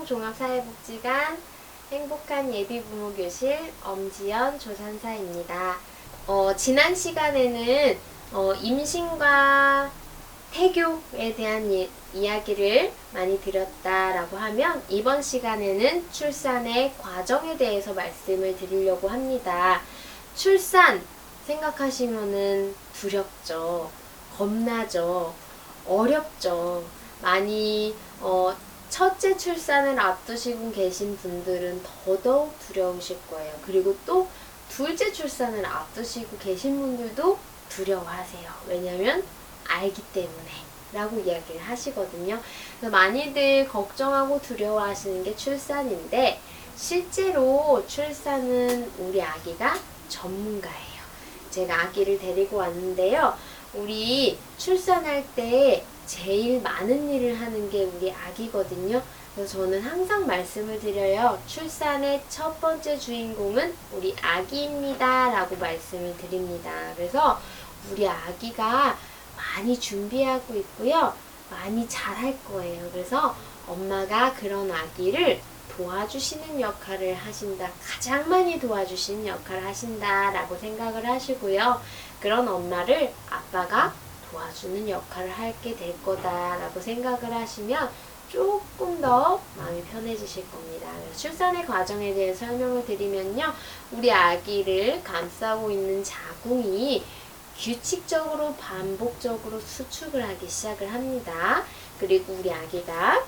충청종합사회복지관 행복한 예비부모교실 엄지연 조산사입니다. 지난 시간에는 임신과 태교에 대한 이야기를 많이 드렸다라고 하면 이번 시간에는 출산의 과정에 대해서 말씀을 드리려고 합니다. 출산 생각하시면은 두렵죠. 겁나죠. 어렵죠. 많이 첫째 출산을 앞두시고 계신 분들은 더더욱 두려우실 거예요. 그리고 또 둘째 출산을 앞두시고 계신 분들도 두려워하세요. 왜냐면 알기 때문에 라고 이야기를 하시거든요. 그래서 많이들 걱정하고 두려워하시는 게 출산인데 실제로 출산은 우리 아기가 전문가예요. 제가 아기를 데리고 왔는데요. 우리 출산할 때 제일 많은 일을 하는 게 우리 아기거든요. 그래서 저는 항상 말씀을 드려요. 출산의 첫 번째 주인공은 우리 아기입니다. 라고 말씀을 드립니다. 그래서 우리 아기가 많이 준비하고 있고요. 많이 잘할 거예요. 그래서 엄마가 그런 아기를 도와주시는 역할을 하신다. 가장 많이 도와주시는 역할을 하신다. 라고 생각을 하시고요. 그런 엄마를 아빠가 도와주는 역할을 하게 될 거다. 라고 생각을 하시면 조금 더 마음이 편해지실 겁니다. 출산의 과정에 대해 설명을 드리면요. 우리 아기를 감싸고 있는 자궁이 규칙적으로 반복적으로 수축을 하기 시작을 합니다. 그리고 우리 아기가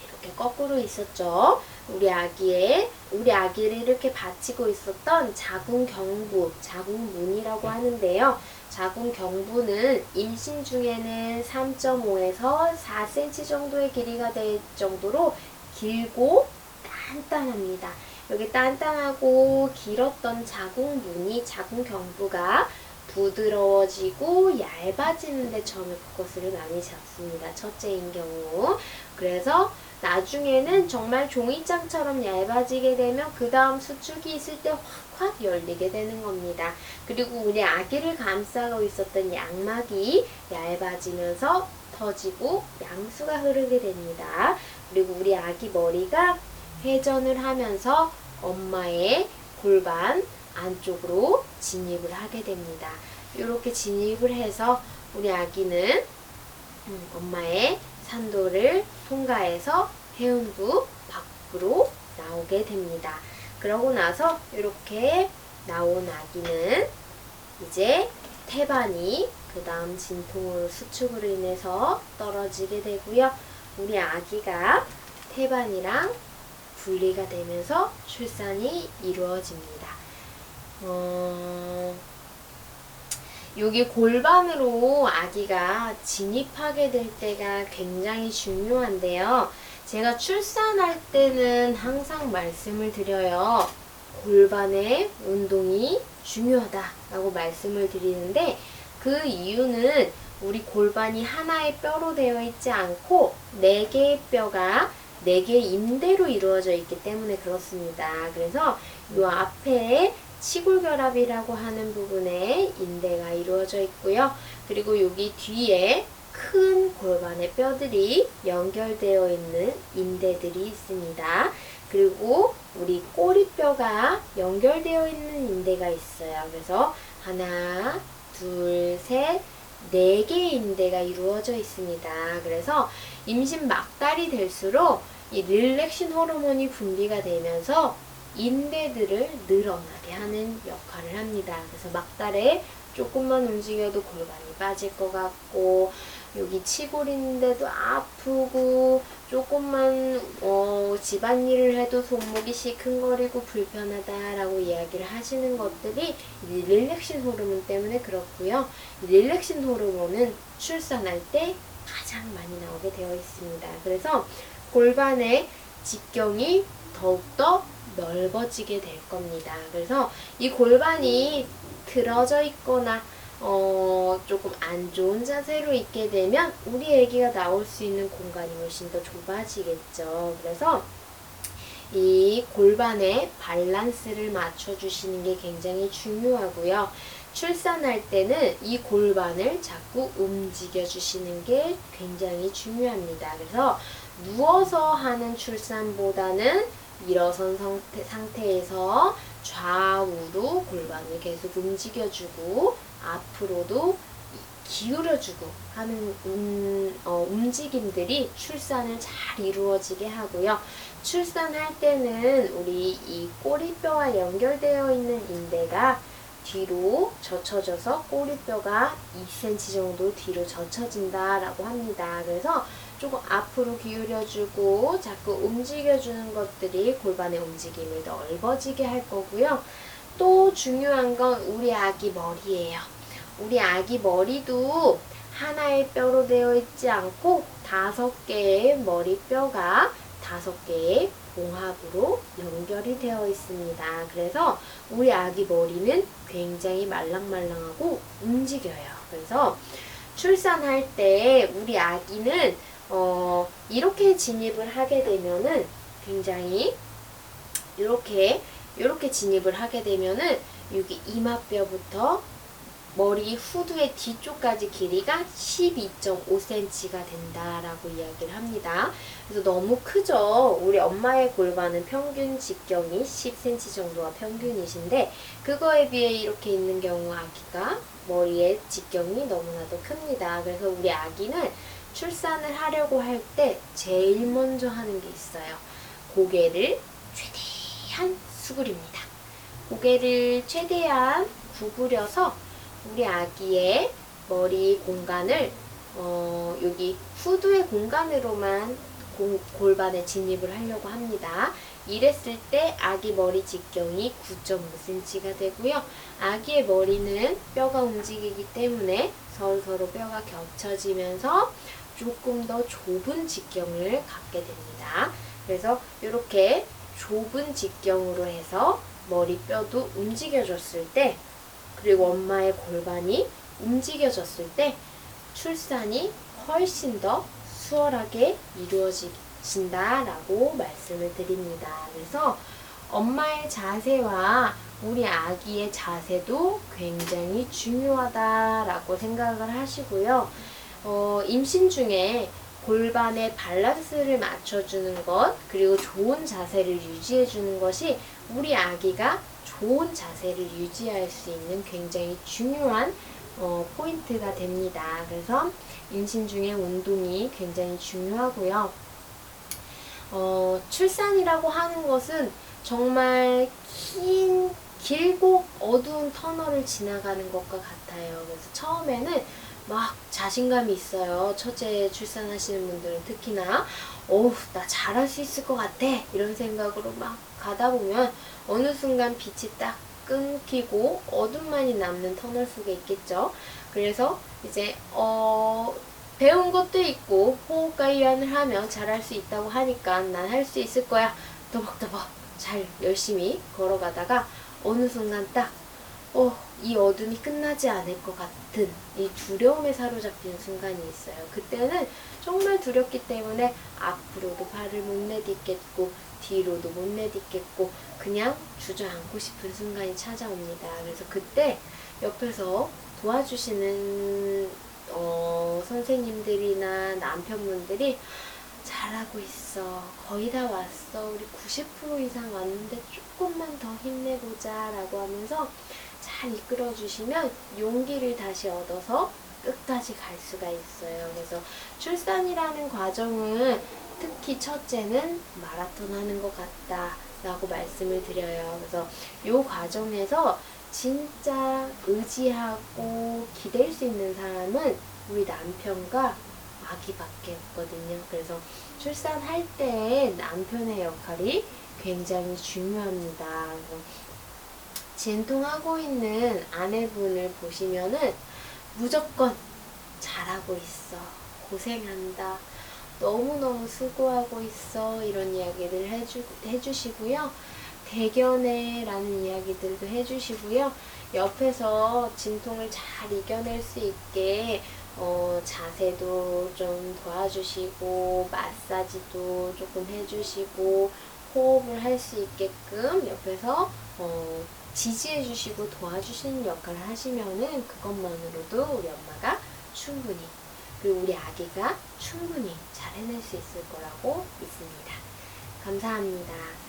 이렇게 거꾸로 있었죠. 우리 아기를 이렇게 받치고 있었던 자궁경부, 자궁문이라고 하는데요. 자궁경부는 임신 중에는 3.5에서 4cm 정도의 길이가 될 정도로 길고 단단합니다. 여기 단단하고 길었던 자궁문이, 자궁경부가 부드러워지고 얇아지는데 처음에 포커스를 많이 잡습니다. 첫째인 경우. 그래서 나중에는 정말 종이장처럼 얇아지게 되면 그 다음 수축이 있을 때 확확 열리게 되는 겁니다. 그리고 우리 아기를 감싸고 있었던 양막이 얇아지면서 터지고 양수가 흐르게 됩니다. 그리고 우리 아기 머리가 회전을 하면서 엄마의 골반 안쪽으로 진입을 하게 됩니다. 이렇게 진입을 해서 우리 아기는 엄마의 산도를 통과해서 해운부 밖으로 나오게 됩니다. 그러고 나서 이렇게 나온 아기는 이제 태반이 그 다음 진통으로 수축으로 인해서 떨어지게 되고요. 우리 아기가 태반이랑 분리가 되면서 출산이 이루어집니다. 여기 골반으로 아기가 진입하게 될 때가 굉장히 중요한데요. 제가 출산할 때는 항상 말씀을 드려요. 골반의 운동이 중요하다라고 말씀을 드리는데 그 이유는 우리 골반이 하나의 뼈로 되어 있지 않고 4개의 뼈가 4개의 인대로 이루어져 있기 때문에 그렇습니다. 그래서 이 앞에 치골결합이라고 하는 부분에 인대가 이루어져 있고요. 그리고 여기 뒤에 큰 골반의 뼈들이 연결되어 있는 인대들이 있습니다. 그리고 우리 꼬리뼈가 연결되어 있는 인대가 있어요. 그래서 하나, 둘, 셋, 4개의 인대가 이루어져 있습니다. 그래서 임신 막달이 될수록 이 릴렉신 호르몬이 분비가 되면서 인대들을 늘어나게 하는 역할을 합니다. 그래서 막달에 조금만 움직여도 골반이 빠질 것 같고 여기 치골인데도 아프고 조금만 집안일을 해도 손목이 시큰거리고 불편하다라고 이야기를 하시는 것들이 릴렉신 호르몬 때문에 그렇고요. 릴렉신 호르몬은 출산할 때 가장 많이 나오게 되어 있습니다. 그래서 골반의 직경이 더욱더 넓어지게 될 겁니다. 그래서 이 골반이 틀어져 있거나 조금 안 좋은 자세로 있게 되면 우리 아기가 나올 수 있는 공간이 훨씬 더 좁아지겠죠. 그래서 이 골반의 밸런스를 맞춰주시는 게 굉장히 중요하고요. 출산할 때는 이 골반을 자꾸 움직여 주시는 게 굉장히 중요합니다. 그래서 누워서 하는 출산보다는 일어선 상태에서 좌우로 골반을 계속 움직여주고 앞으로도 기울여주고 하는 움직임들이 출산을 잘 이루어지게 하고요. 출산할 때는 우리 이 꼬리뼈와 연결되어 있는 인대가 뒤로 젖혀져서 꼬리뼈가 2cm 정도 뒤로 젖혀진다라고 합니다. 그래서 조금 앞으로 기울여주고 자꾸 움직여주는 것들이 골반의 움직임을 넓어지게 할 거고요. 또 중요한 건 우리 아기 머리예요. 우리 아기 머리도 하나의 뼈로 되어 있지 않고 5개의 머리뼈가 5개의 봉합으로 연결이 되어 있습니다. 그래서 우리 아기 머리는 굉장히 말랑말랑하고 움직여요. 그래서 출산할 때 우리 아기는 이렇게 진입을 하게 되면은 굉장히 이렇게 진입을 하게 되면은 여기 이마뼈부터 머리 후두의 뒤쪽까지 길이가 12.5cm가 된다라고 이야기를 합니다. 그래서 너무 크죠? 우리 엄마의 골반은 평균 직경이 10cm 정도가 평균이신데 그거에 비해 이렇게 있는 경우 아기가 머리의 직경이 너무나도 큽니다. 그래서 우리 아기는 출산을 하려고 할 때 제일 먼저 하는 게 있어요. 고개를 최대한 수그립니다. 고개를 최대한 구부려서 우리 아기의 머리 공간을 여기 후두의 공간으로만 골반에 진입을 하려고 합니다. 이랬을 때 아기 머리 직경이 9.5cm가 되고요. 아기의 머리는 뼈가 움직이기 때문에 서로 뼈가 겹쳐지면서 조금 더 좁은 직경을 갖게 됩니다. 그래서 이렇게 좁은 직경으로 해서 머리뼈도 움직여줬을 때 그리고 엄마의 골반이 움직여졌을 때 출산이 훨씬 더 수월하게 이루어진다라고 말씀을 드립니다. 그래서 엄마의 자세와 우리 아기의 자세도 굉장히 중요하다라고 생각을 하시고요. 임신 중에 골반의 밸런스를 맞춰주는 것 그리고 좋은 자세를 유지해주는 것이 우리 아기가 좋은 자세를 유지할 수 있는 굉장히 중요한 포인트가 됩니다. 그래서 임신 중에 운동이 굉장히 중요하고요. 출산이라고 하는 것은 정말 길고 어두운 터널을 지나가는 것과 같아요. 그래서 처음에는 막 자신감이 있어요. 첫째 출산하시는 분들은 특히나 나 잘할 수 있을 것 같아 이런 생각으로 막 가다 보면 어느 순간 빛이 딱 끊기고 어둠만이 남는 터널 속에 있겠죠. 그래서 이제 배운 것도 있고 호흡과 이완을 하면 잘할 수 있다고 하니까 난 할 수 있을 거야 더벅더벅 잘 열심히 걸어가다가 어느 순간 딱 이 어둠이 끝나지 않을 것 같은 이 두려움에 사로잡히는 순간이 있어요. 그때는 정말 두렵기 때문에 앞으로도 발을 못 내딛겠고 뒤로도 못 내딛겠고 그냥 주저앉고 싶은 순간이 찾아옵니다. 그래서 그때 옆에서 도와주시는 선생님들이나 남편분들이 잘하고 있어. 거의 다 왔어. 우리 90% 이상 왔는데 조금만 더 힘내보자 라고 하면서 잘 이끌어 주시면 용기를 다시 얻어서 끝까지 갈 수가 있어요. 그래서 출산이라는 과정은 특히 첫째는 마라톤 하는 것 같다 라고 말씀을 드려요. 그래서 이 과정에서 진짜 의지하고 기댈 수 있는 사람은 우리 남편과 아기밖에 없거든요. 그래서 출산할 때 남편의 역할이 굉장히 중요합니다. 그래서 진통하고 있는 아내분을 보시면은 무조건 잘하고 있어. 고생한다. 너무너무 수고하고 있어. 이런 이야기를 해주시고요. 대견해라는 이야기들도 해주시고요. 옆에서 진통을 잘 이겨낼 수 있게 자세도 좀 도와주시고 마사지도 조금 해주시고 호흡을 할 수 있게끔 옆에서 지지해주시고 도와주시는 역할을 하시면은 그것만으로도 우리 엄마가 충분히 그리고 우리 아기가 충분히 잘 해낼 수 있을 거라고 믿습니다. 감사합니다.